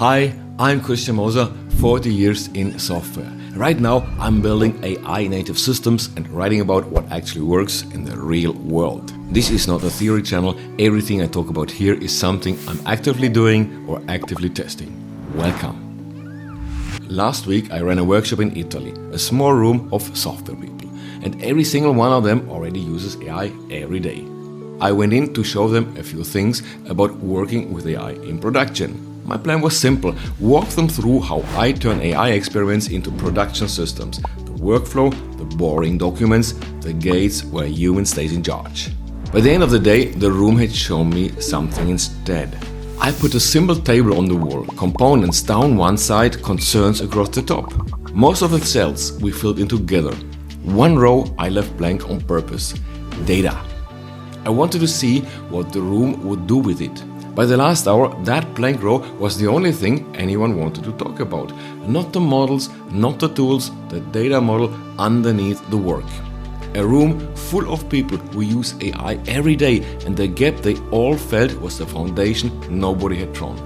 Hi, I'm Christian Moser, 40 years in software. Right now, I'm building AI native systems and writing about what actually works in the real world. This is not a theory channel. Everything I talk about here is something I'm actively doing or actively testing. Welcome. Last week, I ran a workshop in Italy, a small room of software people, and every single one of them already uses AI every day. I went in to show them a few things about working with AI in production. My plan was simple: walk them through how I turn AI experiments into production systems, the workflow, the boring documents, the gates where a human stays in charge. By the end of the day, the room had shown me something instead. I put a simple table on the wall, components down one side, concerns across the top. Most of the cells we filled in together. One row I left blank on purpose: data. I wanted to see what the room would do with it. By the last hour, that blank row was the only thing anyone wanted to talk about. Not the models, not the tools, the data model underneath the work. A room full of people who use AI every day, and the gap they all felt was the foundation nobody had drawn.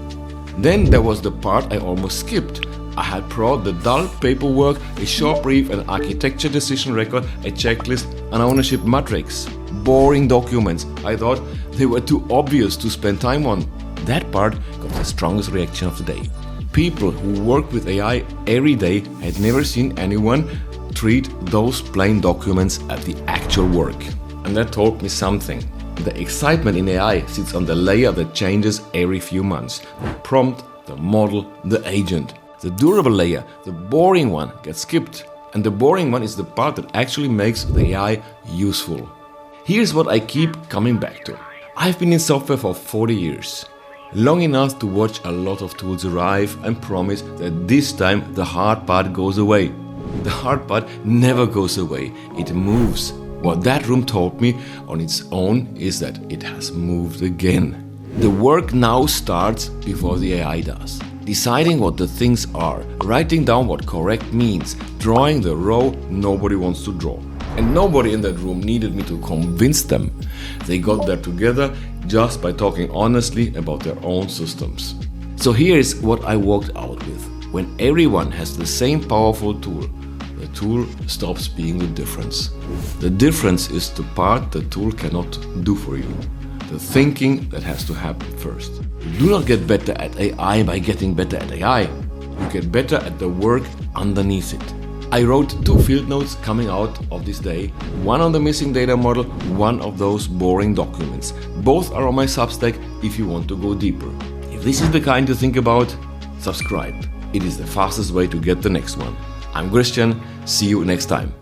Then there was the part I almost skipped. I had brought the dull paperwork, a short brief, an architecture decision record, a checklist, an ownership matrix. Boring documents. I thought they were too obvious to spend time on. That part got the strongest reaction of the day. People who work with AI every day had never seen anyone treat those plain documents at the actual work. And that told me something. The excitement in AI sits on the layer that changes every few months. The prompt, the model, the agent. The durable layer, the boring one, gets skipped. And the boring one is the part that actually makes the AI useful. Here's what I keep coming back to. I've been in software for 40 years. Long enough to watch a lot of tools arrive and promise that this time the hard part goes away. The hard part never goes away. It moves. What that room told me on its own is that it has moved again. The work now starts before the AI does. Deciding what the things are, writing down what correct means, drawing the row nobody wants to draw. And nobody in that room needed me to convince them. They got there together just by talking honestly about their own systems. So here's what I walked out with. When everyone has the same powerful tool, the tool stops being the difference. The difference is the part the tool cannot do for you. The thinking that has to happen first. You do not get better at AI by getting better at AI. You get better at the work underneath it. I wrote 2 field notes coming out of this day, one on the missing data model, one of those boring documents. Both are on my Substack if you want to go deeper. If this is the kind to think about, subscribe. It is the fastest way to get the next one. I'm Christian, see you next time.